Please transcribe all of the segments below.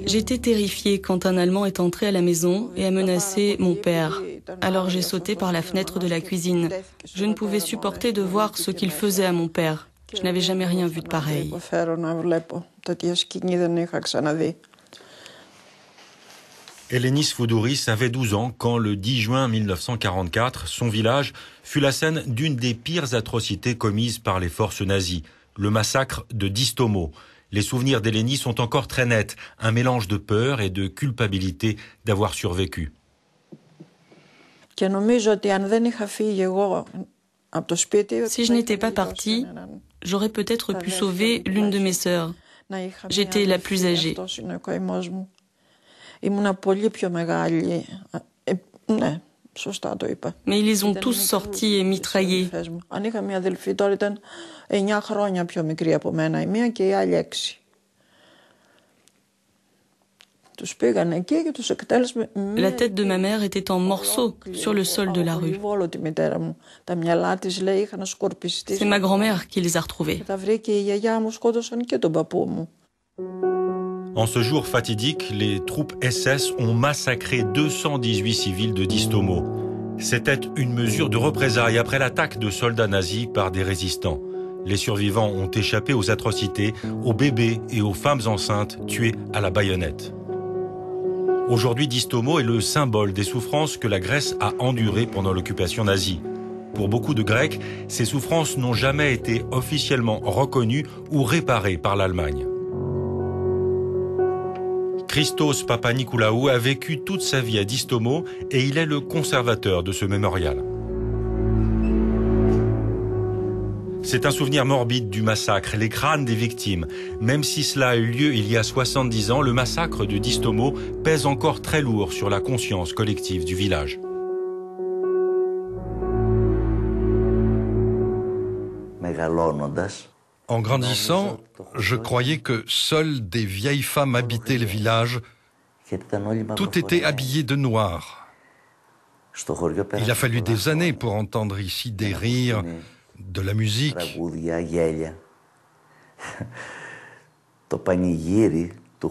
J'étais terrifiée quand un Allemand est entré à la maison et a menacé mon père. Alors j'ai sauté par la fenêtre de la cuisine. Je ne pouvais supporter de voir ce qu'il faisait à mon père. Je n'avais jamais rien vu de pareil. Elenis Foudouris avait 12 ans quand, le 10 juin 1944, son village fut la scène d'une des pires atrocités commises par les forces nazies, le massacre de Distomo. Les souvenirs d'Elenis sont encore très nets, un mélange de peur et de culpabilité d'avoir survécu. Si je n'étais pas partie, j'aurais peut-être pu sauver l'une de mes sœurs. J'étais la plus âgée. Mais ils les ont tous sortis et mitraillés. La tête de ma mère était en morceaux sur le sol de la rue. C'est ma grand-mère qui les a retrouvés. En ce jour fatidique, les troupes SS ont massacré 218 civils de Distomo. C'était une mesure de représailles après l'attaque de soldats nazis par des résistants. Les survivants ont échappé aux atrocités, aux bébés et aux femmes enceintes tuées à la baïonnette. Aujourd'hui, Distomo est le symbole des souffrances que la Grèce a endurées pendant l'occupation nazie. Pour beaucoup de Grecs, ces souffrances n'ont jamais été officiellement reconnues ou réparées par l'Allemagne. Christos Papanikolaou a vécu toute sa vie à Distomo et il est le conservateur de ce mémorial. C'est un souvenir morbide du massacre, les crânes des victimes. Même si cela a eu lieu il y a 70 ans, le massacre de Distomo pèse encore très lourd sur la conscience collective du village. En grandissant, je croyais que seules des vieilles femmes habitaient le village. Tout était habillé de noir. Il a fallu des années pour entendre ici des rires, de la musique.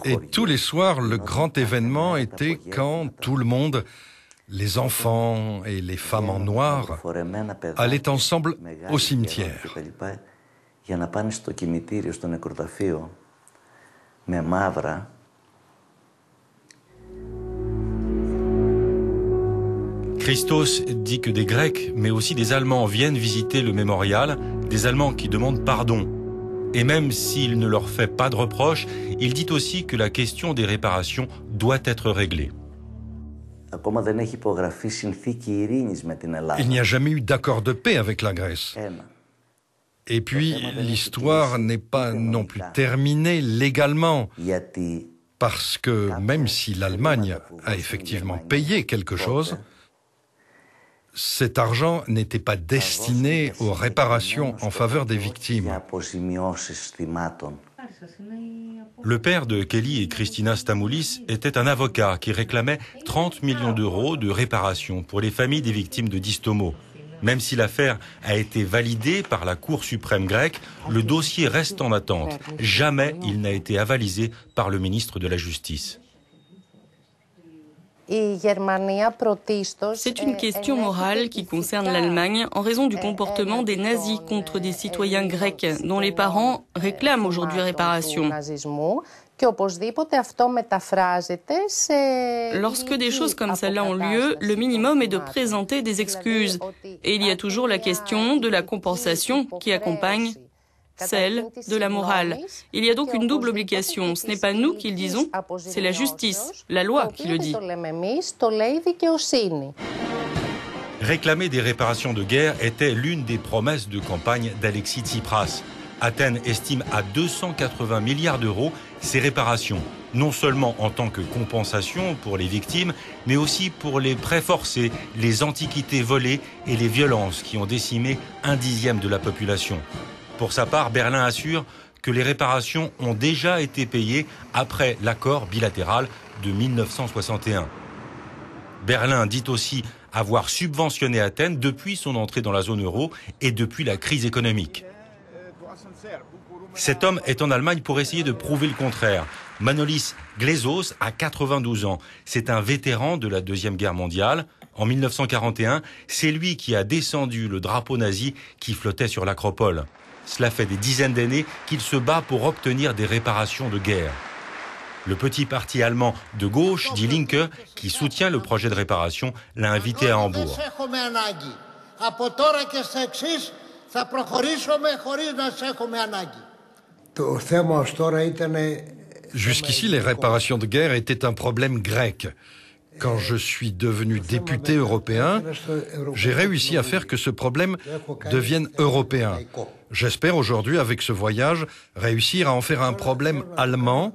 Et tous les soirs, le grand événement était quand tout le monde, les enfants et les femmes en noir, allaient ensemble au cimetière. Christos dit que des Grecs, mais aussi des Allemands viennent visiter le mémorial, des Allemands qui demandent pardon. Et même s'il ne leur fait pas de reproches, il dit aussi que la question des réparations doit être réglée. Il n'y a jamais eu d'accord de paix avec la Grèce. Et puis, l'histoire n'est pas non plus terminée légalement, parce que même si l'Allemagne a effectivement payé quelque chose, cet argent n'était pas destiné aux réparations en faveur des victimes. Le père de Kelly et Christina Stamoulis était un avocat qui réclamait 30 millions d'euros de réparation pour les familles des victimes de Distomo. Même si l'affaire a été validée par la Cour suprême grecque, le dossier reste en attente. Jamais il n'a été avalisé par le ministre de la Justice. C'est une question morale qui concerne l'Allemagne en raison du comportement des nazis contre des citoyens grecs dont les parents réclament aujourd'hui réparation. Lorsque des choses comme celle-là ont lieu, le minimum est de présenter des excuses. Et il y a toujours la question de la compensation qui accompagne celle de la morale. Il y a donc une double obligation. Ce n'est pas nous qui le disons, c'est la justice, la loi qui le dit. Réclamer des réparations de guerre était l'une des promesses de campagne d'Alexis Tsipras. Athènes estime à 280 milliards d'euros ces réparations, non seulement en tant que compensation pour les victimes, mais aussi pour les prêts forcés, les antiquités volées et les violences qui ont décimé 1/10 de la population. Pour sa part, Berlin assure que les réparations ont déjà été payées après l'accord bilatéral de 1961. Berlin dit aussi avoir subventionné Athènes depuis son entrée dans la zone euro et depuis la crise économique. Cet homme est en Allemagne pour essayer de prouver le contraire. Manolis Glezos a 92 ans. C'est un vétéran de la Deuxième Guerre mondiale. En 1941, c'est lui qui a descendu le drapeau nazi qui flottait sur l'Acropole. Cela fait des dizaines d'années qu'il se bat pour obtenir des réparations de guerre. Le petit parti allemand de gauche, Die Linke, qui soutient le projet de réparation, l'a invité à Hambourg. Jusqu'ici, les réparations de guerre étaient un problème grec. Quand je suis devenu député européen, j'ai réussi à faire que ce problème devienne européen. J'espère aujourd'hui, avec ce voyage, réussir à en faire un problème allemand,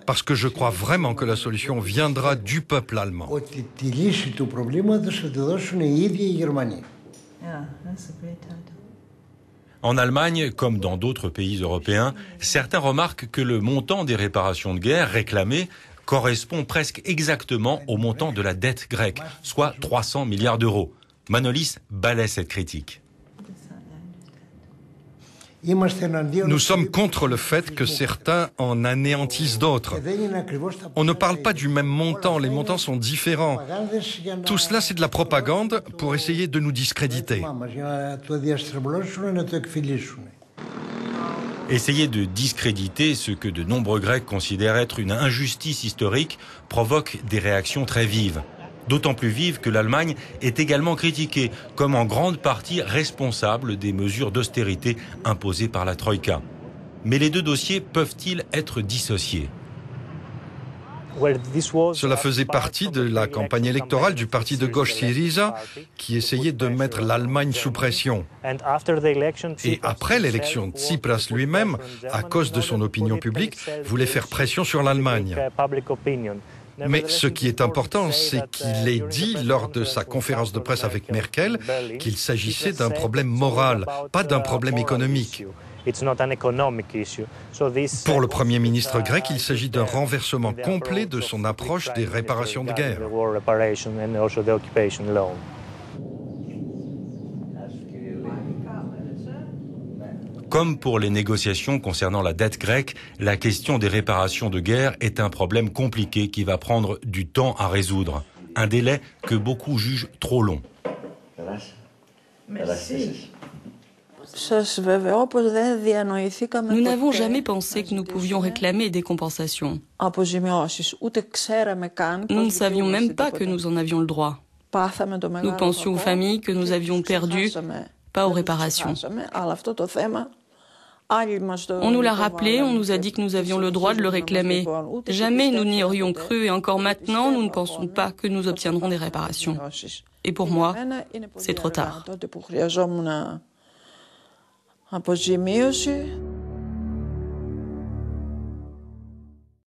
parce que je crois vraiment que la solution viendra du peuple allemand. En Allemagne, comme dans d'autres pays européens, certains remarquent que le montant des réparations de guerre réclamées correspond presque exactement au montant de la dette grecque, soit 300 milliards d'euros. Manolis balaie cette critique. Nous sommes contre le fait que certains en anéantissent d'autres. On ne parle pas du même montant, les montants sont différents. Tout cela, c'est de la propagande pour essayer de nous discréditer. Essayer de discréditer ce que de nombreux Grecs considèrent être une injustice historique provoque des réactions très vives. D'autant plus vives que l'Allemagne est également critiquée comme en grande partie responsable des mesures d'austérité imposées par la Troïka. Mais les deux dossiers peuvent-ils être dissociés ? Cela faisait partie de la campagne électorale du parti de gauche Syriza qui essayait de mettre l'Allemagne sous pression. Et après l'élection, Tsipras lui-même, à cause de son opinion publique, voulait faire pression sur l'Allemagne. Mais ce qui est important, c'est qu'il ait dit lors de sa conférence de presse avec Merkel qu'il s'agissait d'un problème moral, pas d'un problème économique. Pour le Premier ministre grec, il s'agit d'un renversement complet de son approche des réparations de guerre. Comme pour les négociations concernant la dette grecque, la question des réparations de guerre est un problème compliqué qui va prendre du temps à résoudre. Un délai que beaucoup jugent trop long. Nous n'avons jamais pensé que nous pouvions réclamer des compensations. Nous ne savions même pas que nous en avions le droit. Nous pensions aux familles que nous avions perdues, pas aux réparations. On nous l'a rappelé, on nous a dit que nous avions le droit de le réclamer. Jamais nous n'y aurions cru et encore maintenant, nous ne pensons pas que nous obtiendrons des réparations. Et pour moi, c'est trop tard.